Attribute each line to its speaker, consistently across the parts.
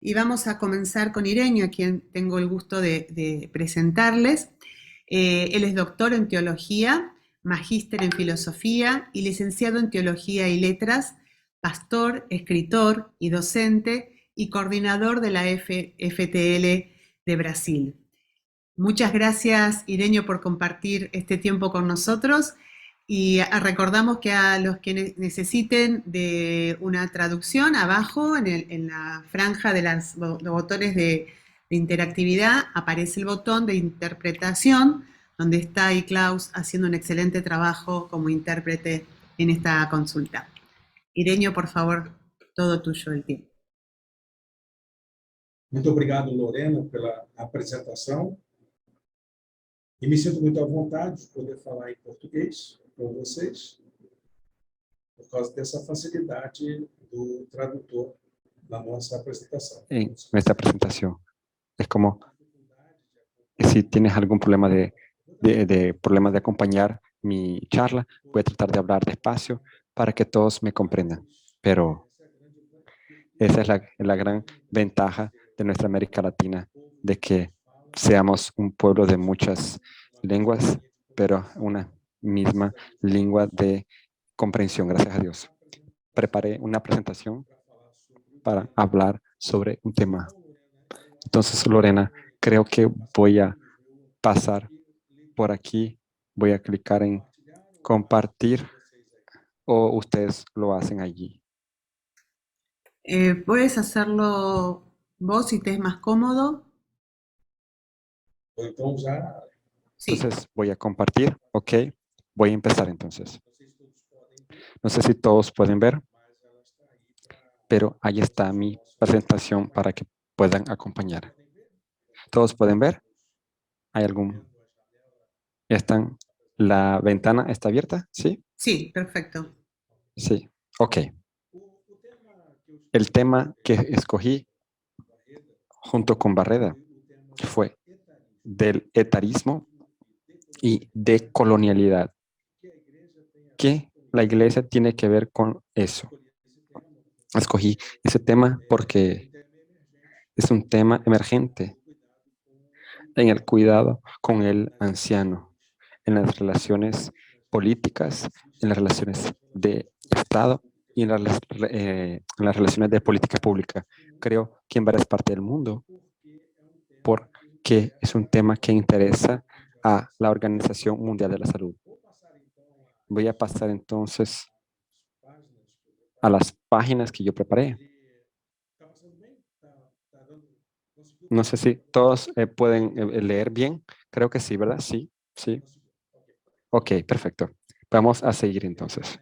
Speaker 1: Y vamos a comenzar con Irenio, a quien tengo el gusto de presentarles. Él es doctor en teología, magíster en filosofía y licenciado en teología y letras, pastor, escritor y docente y coordinador de la FTL de Brasil. Muchas gracias, Irenio, por compartir este tiempo con nosotros y recordamos que a los que necesiten de una traducción, abajo en la franja de los botones de interactividad aparece el botón de interpretación, donde está ahí Klaus haciendo un excelente trabajo como intérprete en esta consulta. Irenio, por favor, todo tuyo el tiempo.
Speaker 2: Muito obrigado, Lorena, pela apresentação. E me sinto muito à vontade de poder falar em português com vocês, por causa dessa facilidade do tradutor na nossa apresentação.
Speaker 3: En nuestra presentación. Es como si tienes algún problema problema de acompañar mi charla, voy a tratar de hablar despacio para que todos me comprendan. Pero esa es la gran ventaja de nuestra América Latina, de que seamos un pueblo de muchas lenguas, pero una misma lengua de comprensión, gracias a Dios. Preparé una presentación para hablar sobre un tema. Entonces, Lorena, creo que voy a pasar por aquí, voy a clicar en compartir o ustedes lo hacen allí.
Speaker 1: Puedes hacerlo vos si te es más cómodo.
Speaker 2: Então, já...
Speaker 1: Sí.
Speaker 3: Entonces, voy a compartir. Ok, voy a empezar entonces. No sé si todos pueden ver, pero ahí está mi presentación para que puedan acompañar. ¿Todos pueden ver? ¿Hay algún? ¿La ventana está abierta? ¿Sí?
Speaker 1: Sí, perfecto.
Speaker 3: Sí. Ok. El tema que escogí junto con Barreda fue del etarismo y de colonialidad. ¿Qué la iglesia tiene que ver con eso? Escogí ese tema porque es un tema emergente en el cuidado con el anciano, en las relaciones políticas, en las relaciones de Estado y en las relaciones de política pública. Creo que en varias partes del mundo, porque es un tema que interesa a la Organización Mundial de la Salud. Voy a pasar entonces a las páginas que yo preparé. No sé si todos pueden leer bien. Creo que sí, ¿verdad? Sí, sí. Ok, perfecto. Vamos a seguir entonces.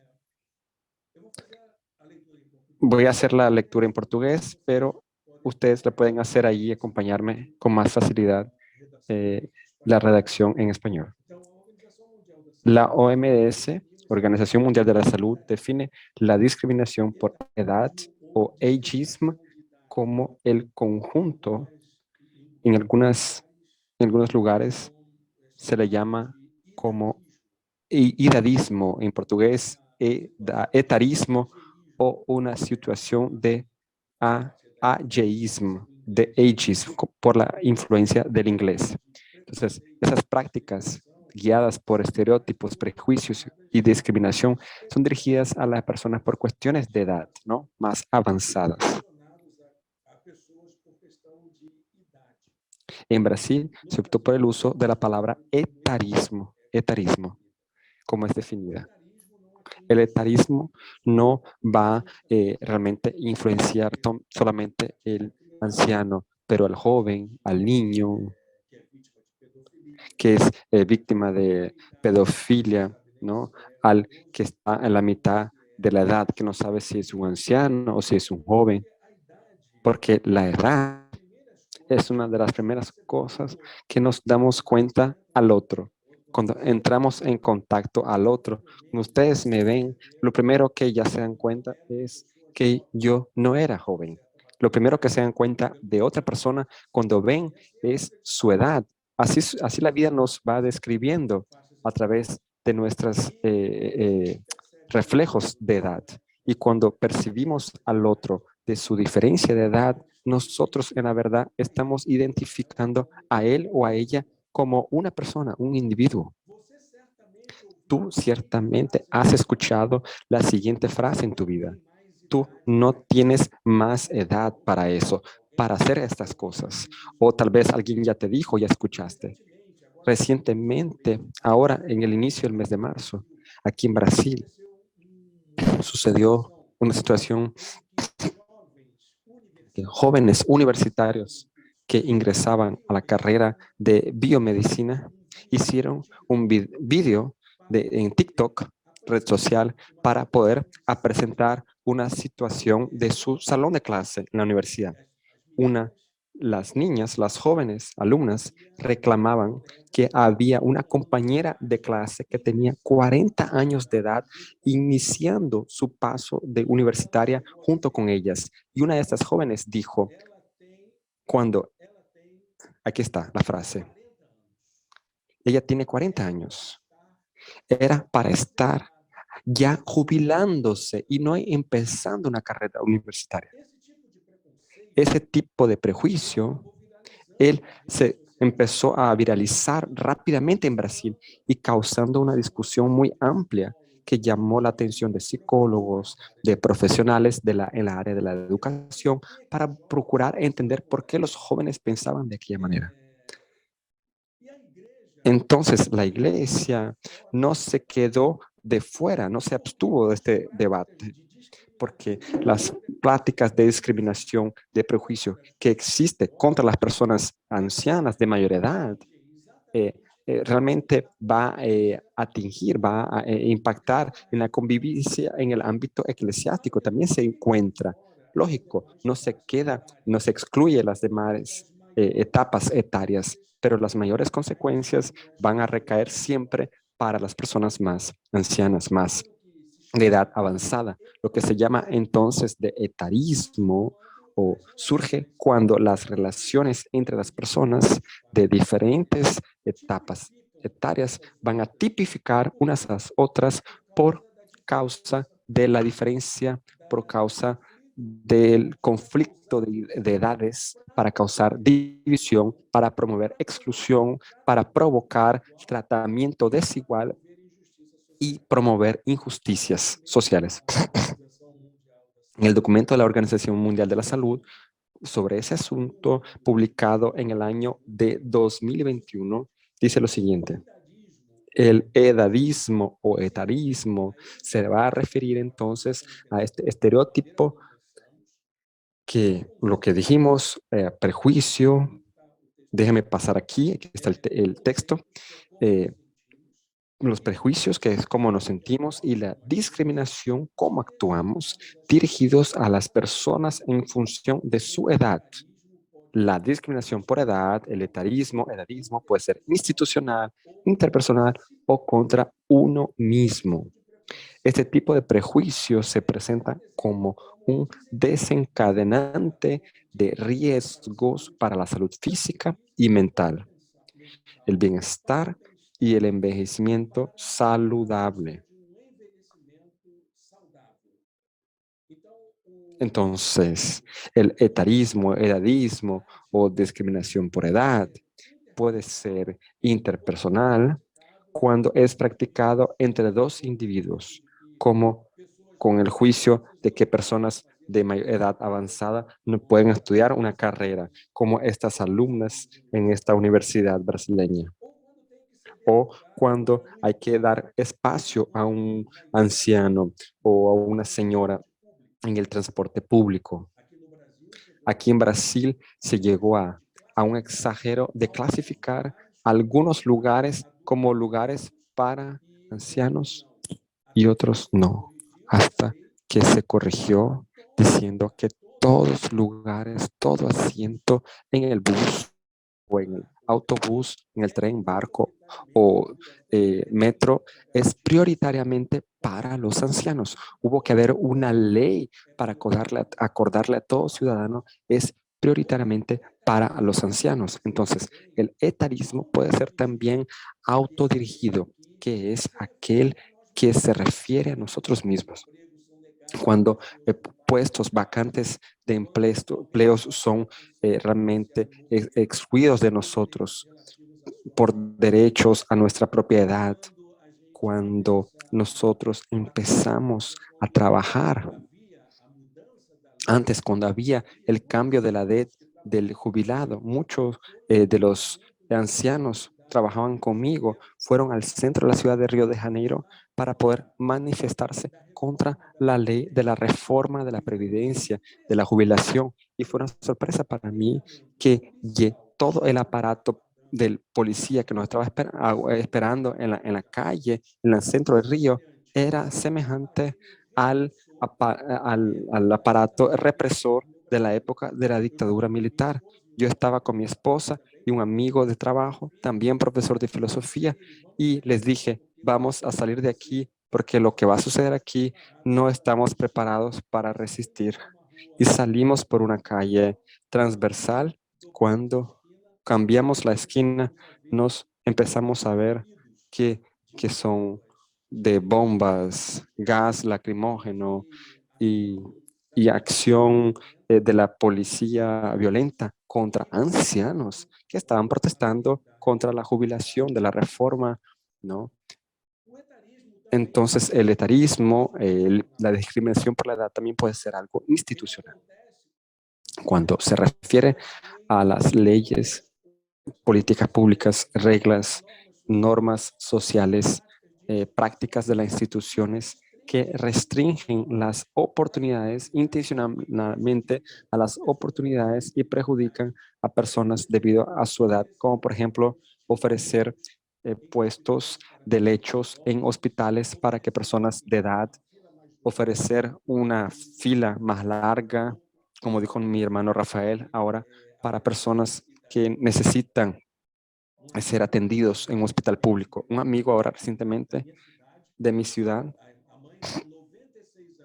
Speaker 3: Voy a hacer la lectura en portugués, pero ustedes la pueden hacer ahí y acompañarme con más facilidad la redacción en español. La OMS, Organización Mundial de la Salud, define la discriminación por edad o ageism como el conjunto, en algunos lugares se le llama como idadismo, en portugués etarismo, o una situación de ageismo, de ageism, por la influencia del inglés. Entonces, esas prácticas guiadas por estereotipos, prejuicios y discriminación son dirigidas a las personas por cuestiones de edad, ¿no? Más avanzadas. En Brasil se optó por el uso de la palabra etarismo, como es definida. El etarismo no va realmente a influenciar solamente el anciano, pero al joven, al niño, que es víctima de pedofilia, ¿no? Al que está en la mitad de la edad, que no sabe si es un anciano o si es un joven, porque la edad es una de las primeras cosas que nos damos cuenta al otro. Cuando entramos en contacto al otro, cuando ustedes me ven, lo primero que ya se dan cuenta es que yo no era joven. Lo primero que se dan cuenta de otra persona cuando ven es su edad. Así la vida nos va describiendo a través de nuestros reflejos de edad. Y cuando percibimos al otro de su diferencia de edad, nosotros en la verdad estamos identificando a él o a ella como una persona, un individuo. Tú ciertamente has escuchado la siguiente frase en tu vida. Tú no tienes más edad para eso, para hacer estas cosas. O tal vez alguien ya te dijo, ya escuchaste. Recientemente, ahora en el inicio del mes de marzo, aquí en Brasil, sucedió una situación que jóvenes universitarios que ingresaban a la carrera de biomedicina hicieron un video en TikTok, red social, para poder presentar una situación de su salón de clase en la universidad. Las niñas, las jóvenes alumnas reclamaban que había una compañera de clase que tenía 40 años de edad iniciando su paso de universitaria junto con ellas. Y una de estas jóvenes dijo, cuando, aquí está la frase, ella tiene 40 años, era para estar ya jubilándose y no empezando una carrera universitaria. Ese tipo de prejuicio él se empezó a viralizar rápidamente en Brasil y causando una discusión muy amplia que llamó la atención de psicólogos, de profesionales en la área de la educación, para procurar entender por qué los jóvenes pensaban de aquella manera. Entonces, la iglesia no se quedó de fuera, no se abstuvo de este debate, porque las prácticas de discriminación, de prejuicio que existe contra las personas ancianas de mayor edad, eh, realmente va a atingir, va a impactar en la convivencia en el ámbito eclesiástico. También se encuentra, lógico, no se queda, no se excluye las demás etapas etarias, pero las mayores consecuencias van a recaer siempre para las personas más ancianas, más de edad avanzada, lo que se llama entonces de etarismo o surge cuando las relaciones entre las personas de diferentes etapas etarias van a tipificar unas a las otras por causa de la diferencia, por causa del conflicto de edades, para causar división, para promover exclusión, para provocar tratamiento desigual y promover injusticias sociales. En el documento de la Organización Mundial de la Salud sobre ese asunto, publicado en el año de 2021, dice lo siguiente. El edadismo o etarismo se va a referir entonces a este estereotipo que lo que dijimos, prejuicio, déjeme pasar aquí está el texto, los prejuicios, que es cómo nos sentimos, y la discriminación, cómo actuamos, dirigidos a las personas en función de su edad. La discriminación por edad, el edadismo puede ser institucional, interpersonal o contra uno mismo. Este tipo de prejuicios se presenta como un desencadenante de riesgos para la salud física y mental, el bienestar y el envejecimiento saludable. Entonces, el etarismo, edadismo o discriminación por edad puede ser interpersonal cuando es practicado entre dos individuos, como con el juicio de que personas de mayor edad avanzada no pueden estudiar una carrera, como estas alumnas en esta universidad brasileña. O cuando hay que dar espacio a un anciano o a una señora en el transporte público. Aquí en Brasil se llegó a un exagero de clasificar algunos lugares como lugares para ancianos y otros no, hasta que se corrigió diciendo que todos lugares, todo asiento en el bus o en el autobús, en el tren, barco o metro es prioritariamente para los ancianos. Hubo que haber una ley para acordarle a todo ciudadano, es prioritariamente para los ancianos. Entonces, el etarismo puede ser también autodirigido, que es aquel que se refiere a nosotros mismos. Cuando puestos vacantes de empleos son realmente excluidos de nosotros por derechos a nuestra propiedad. Cuando nosotros empezamos a trabajar, antes cuando había el cambio de la edad del jubilado, muchos de los ancianos trabajaban conmigo, fueron al centro de la ciudad de Río de Janeiro para poder manifestarse contra la ley de la reforma de la previdencia, de la jubilación. Y fue una sorpresa para mí que todo el aparato del policía que nos estaba esperando en la calle, en el centro del río, era semejante al al aparato represor de la época de la dictadura militar. Yo estaba con mi esposa y un amigo de trabajo, también profesor de filosofía, y les dije, vamos a salir de aquí porque lo que va a suceder aquí no estamos preparados para resistir. Y salimos por una calle transversal. Cuando cambiamos la esquina, nos empezamos a ver que, que son de bombas, gas lacrimógeno y, y acción de la policía violenta contra ancianos que estaban protestando contra la jubilación de la reforma, ¿no? Entonces, el etarismo, la discriminación por la edad también puede ser algo institucional. Cuando se refiere a las leyes, políticas públicas, reglas, normas sociales, prácticas de las instituciones que restringen las oportunidades intencionalmente a las oportunidades y perjudican a personas debido a su edad, como por ejemplo ofrecer puestos de lechos en hospitales para que personas de edad, ofrecer una fila más larga, como dijo mi hermano Rafael, ahora para personas que necesitan ser atendidos en un hospital público. Un amigo ahora recientemente de mi ciudad,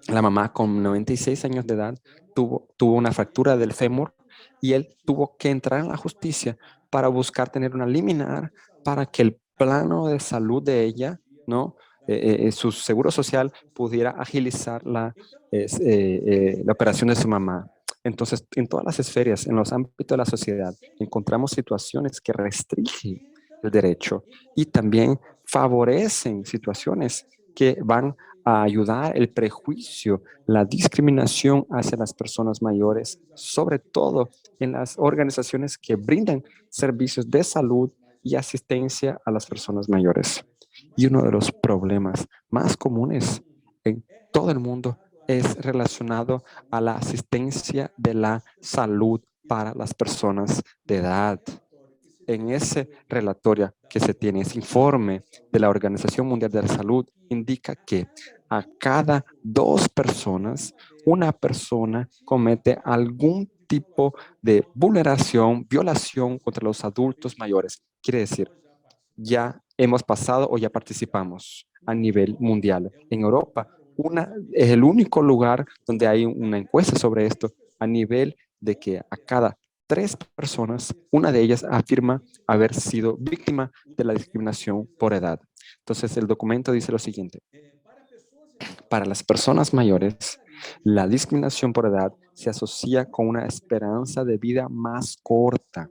Speaker 3: la mamá con 96 años de edad tuvo una fractura del fémur y él tuvo que entrar en la justicia para buscar tener una liminar para que el plano de salud de ella, ¿no? Su seguro social pudiera agilizar la operación de su mamá. Entonces, en todas las esferas, en los ámbitos de la sociedad, encontramos situaciones que restringen el derecho y también favorecen situaciones que van a ayudar el prejuicio, la discriminación hacia las personas mayores, sobre todo en las organizaciones que brindan servicios de salud y asistencia a las personas mayores. Y uno de los problemas más comunes en todo el mundo es relacionado a la asistencia de la salud para las personas de edad. En ese relatorio que se tiene, ese informe de la Organización Mundial de la Salud, indica que a cada 2 personas, una persona comete algún tipo de vulneración, violación contra los adultos mayores. Quiere decir, ya hemos pasado o ya participamos a nivel mundial. En Europa, es el único lugar donde hay una encuesta sobre esto a nivel de que a cada 3 personas, una de ellas afirma haber sido víctima de la discriminación por edad. Entonces, el documento dice lo siguiente. Para las personas mayores, la discriminación por edad se asocia con una esperanza de vida más corta,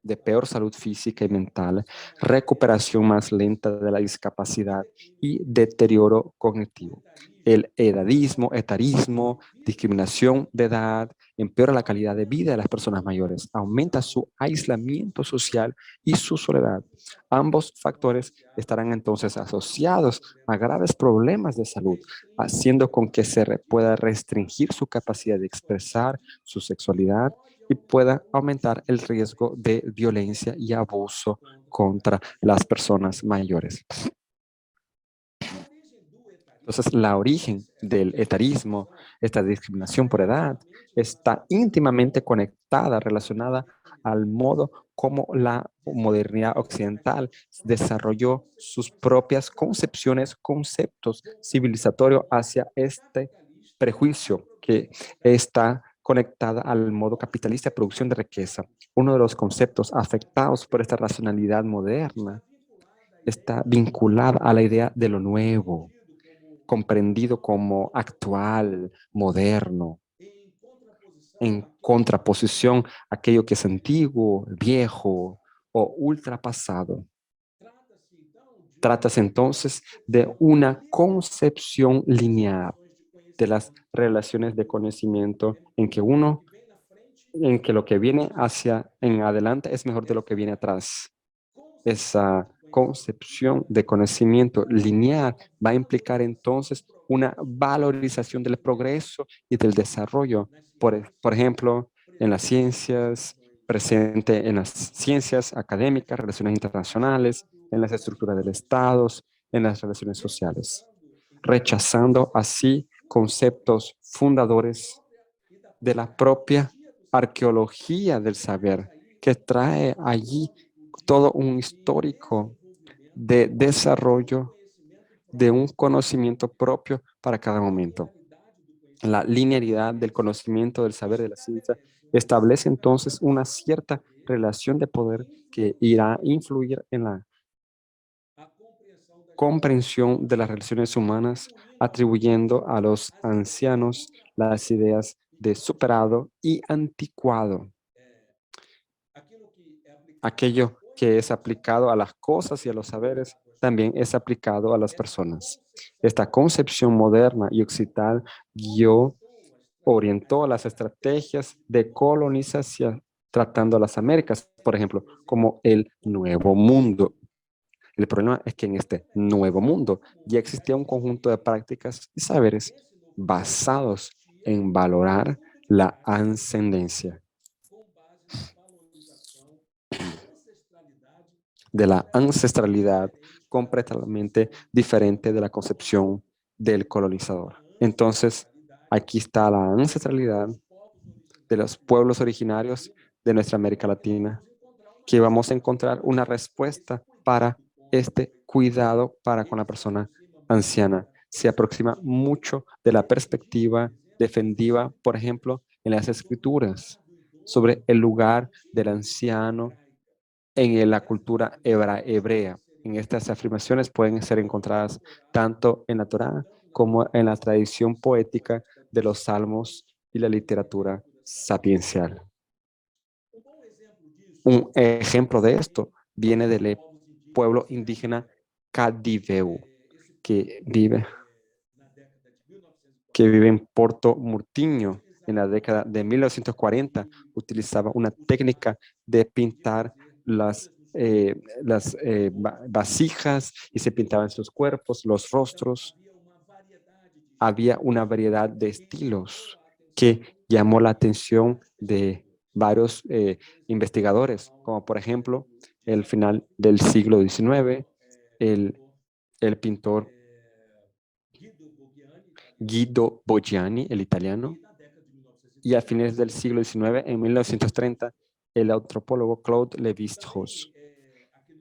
Speaker 3: de peor salud física y mental, recuperación más lenta de la discapacidad y deterioro cognitivo. El etarismo, discriminación de edad, empeora la calidad de vida de las personas mayores, aumenta su aislamiento social y su soledad. Ambos factores estarán entonces asociados a graves problemas de salud, haciendo con que se pueda restringir su capacidad de expresar su sexualidad y pueda aumentar el riesgo de violencia y abuso contra las personas mayores. Entonces, la origen del etarismo, esta discriminación por edad, está íntimamente conectada, relacionada al modo como la modernidad occidental desarrolló sus propias concepciones, conceptos civilizatorios hacia este prejuicio que está conectada al modo capitalista de producción de riqueza. Uno de los conceptos afectados por esta racionalidad moderna está vinculada a la idea de lo nuevo, comprendido como actual, moderno,
Speaker 2: em
Speaker 3: en contraposición a aquello que es antiguo, viejo o ultrapasado. Trata-se entonces de una concepción lineal de las relaciones de conocimiento en que lo que viene hacia en adelante es mejor de lo que viene atrás. Esa concepción de conocimiento lineal va a implicar entonces una valorización del progreso y del desarrollo. Por ejemplo, en las ciencias, presente en las ciencias académicas, relaciones internacionales, en las estructuras del Estado, en las relaciones sociales, rechazando así conceptos fundadores de la propia arqueología del saber, que trae allí todo un histórico de desarrollo de un conocimiento propio para cada momento. La linealidad del conocimiento, del saber, de la ciencia, establece entonces una cierta relación de poder que irá a influir en la comprensión de las relaciones humanas, atribuyendo a los ancianos las ideas de superado y anticuado. Aquello que es aplicado a las cosas y a los saberes también es aplicado a las personas. Esta concepción moderna y occidental guió, orientó las estrategias de colonización tratando a las Américas, por ejemplo, como el Nuevo Mundo. El problema es que en este Nuevo Mundo ya existía un conjunto de prácticas y saberes basados en valorar la ascendencia, de la ancestralidad completamente diferente de la concepción del colonizador. Entonces, aquí está la ancestralidad de los pueblos originarios de nuestra América Latina, que vamos a encontrar una respuesta para este cuidado para con la persona anciana. Se aproxima mucho de la perspectiva defendida, por ejemplo, en las escrituras sobre el lugar del anciano en la cultura hebrea. En estas afirmaciones pueden ser encontradas tanto en la Torá como en la tradición poética de los salmos y la literatura sapiencial. Un ejemplo de esto viene del pueblo indígena Cadiveu, que vive, que vive en Porto Murtinho. En la década de 1940 utilizaba una técnica de pintar las vasijas y se pintaban sus cuerpos, los rostros. Había una variedad de estilos que llamó la atención de varios investigadores, como por ejemplo el final del siglo XIX, el, el pintor Guido Boggiani, el italiano, y a fines del siglo XIX, en 1930, el antropólogo Claude Lévi-Strauss.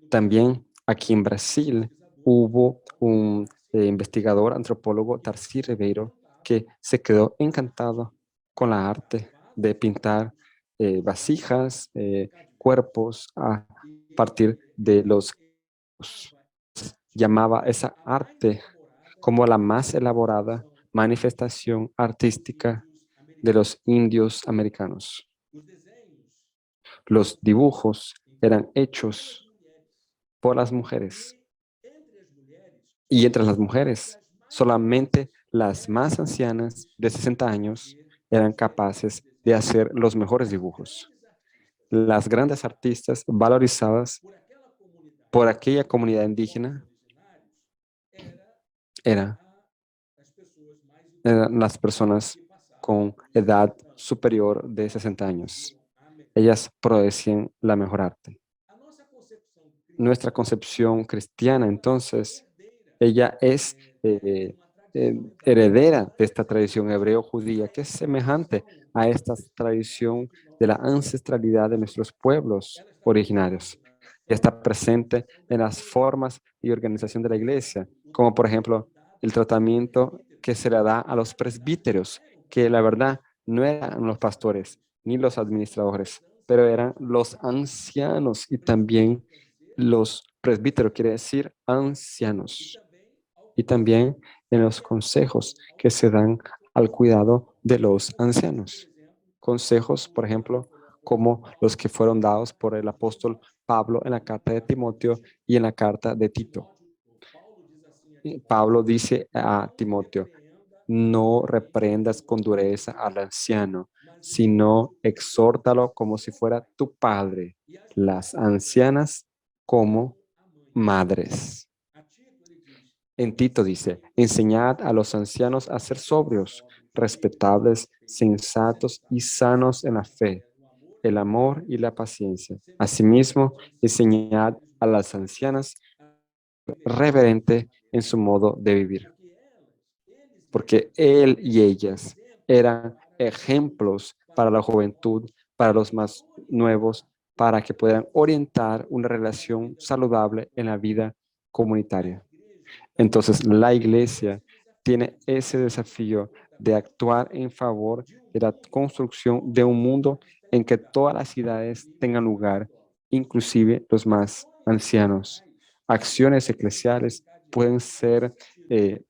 Speaker 3: También aquí en Brasil hubo un investigador antropólogo, Tarcís Ribeiro, que se quedó encantado con la arte de pintar vasijas, cuerpos a partir de los llamaba esa arte como la más elaborada manifestación artística de los indios americanos. Los dibujos eran hechos por las mujeres y entre las mujeres solamente las más ancianas de 60 años eran capaces de hacer los mejores dibujos. Las grandes artistas valorizadas por aquella comunidad indígena eran las personas con edad superior de 60 años. Ellas producían la mejor arte. Nuestra concepción cristiana, entonces, ella es heredera de esta tradición hebreo-judía, que es semejante a esta tradición de la ancestralidad de nuestros pueblos originarios. Está presente en las formas y organización de la iglesia, como por ejemplo el tratamiento que se le da a los presbíteros, que la verdad no eran los pastores ni los administradores, pero eran los ancianos y también los presbíteros, quiere decir ancianos. Y también en los consejos que se dan al cuidado de los ancianos. Consejos, por ejemplo, como los que fueron dados por el apóstol Pablo en la carta de Timoteo y en la carta de Tito. Pablo dice a Timoteo, no reprendas con dureza al anciano, sino exhórtalo como si fuera tu padre, las ancianas como madres. En Tito dice, enseñad a los ancianos a ser sobrios, respetables, sensatos y sanos en la fe, el amor y la paciencia. Asimismo, enseñad a las ancianas reverente en su modo de vivir, porque él y ellas eran ejemplos para la juventud, para los más nuevos, para que puedan orientar una relación saludable en la vida comunitaria. Entonces, la iglesia tiene ese desafío de actuar en favor de la construcción de un mundo en que todas las edades tengan lugar, inclusive los más ancianos. Acciones eclesiales pueden ser en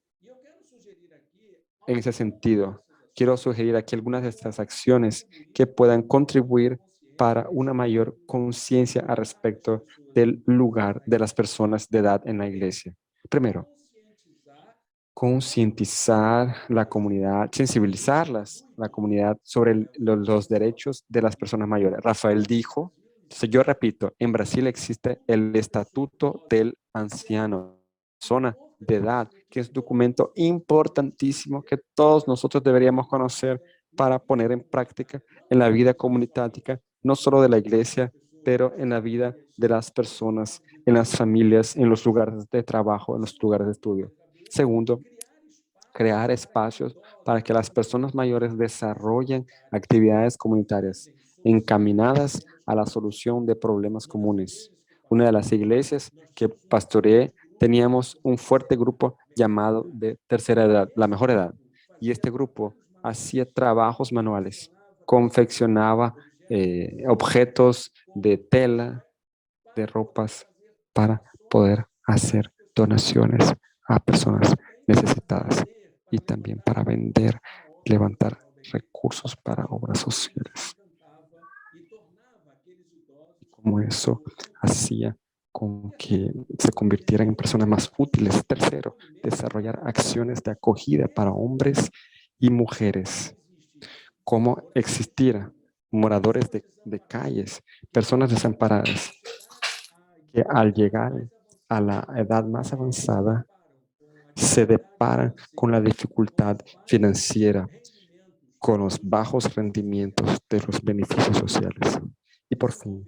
Speaker 3: ese sentido. Quiero sugerir aquí algunas de estas acciones que puedan contribuir para una mayor conciencia al respecto del lugar de las personas de edad en la iglesia. Primero, concientizar la comunidad, sensibilizarlas, la comunidad sobre los derechos de las personas mayores. Rafael dijo, entonces yo repito, en Brasil existe el Estatuto del Anciano, persona de edad, que es un documento importantísimo que todos nosotros deberíamos conocer para poner en práctica en la vida comunitaria, no solo de la iglesia, pero en la vida de las personas, en las familias, en los lugares de trabajo, en los lugares de estudio. Segundo, crear espacios para que las personas mayores desarrollen actividades comunitarias encaminadas a la solución de problemas comunes. Una de las iglesias que pastoreé teníamos un fuerte grupo llamado de tercera edad, la mejor edad, y este grupo hacía trabajos manuales, confeccionaba objetos de tela, de ropas para poder hacer donaciones a personas necesitadas y también para vender, levantar recursos para obras sociales. Y como eso hacía con que se convirtieran en personas más útiles. Tercero, desarrollar acciones de acogida para hombres y mujeres. Cómo existir moradores de calles, personas desamparadas, que al llegar a la edad más avanzada se deparan con la dificultad financiera, con los bajos rendimientos de los beneficios sociales. Y por fin,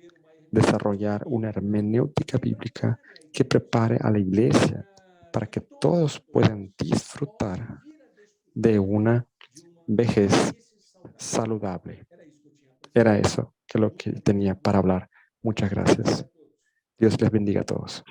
Speaker 3: desarrollar una hermenéutica bíblica que prepare a la iglesia para que todos puedan disfrutar de una vejez saludable. Era eso que lo que tenía para hablar. Muchas gracias. Dios les bendiga a todos.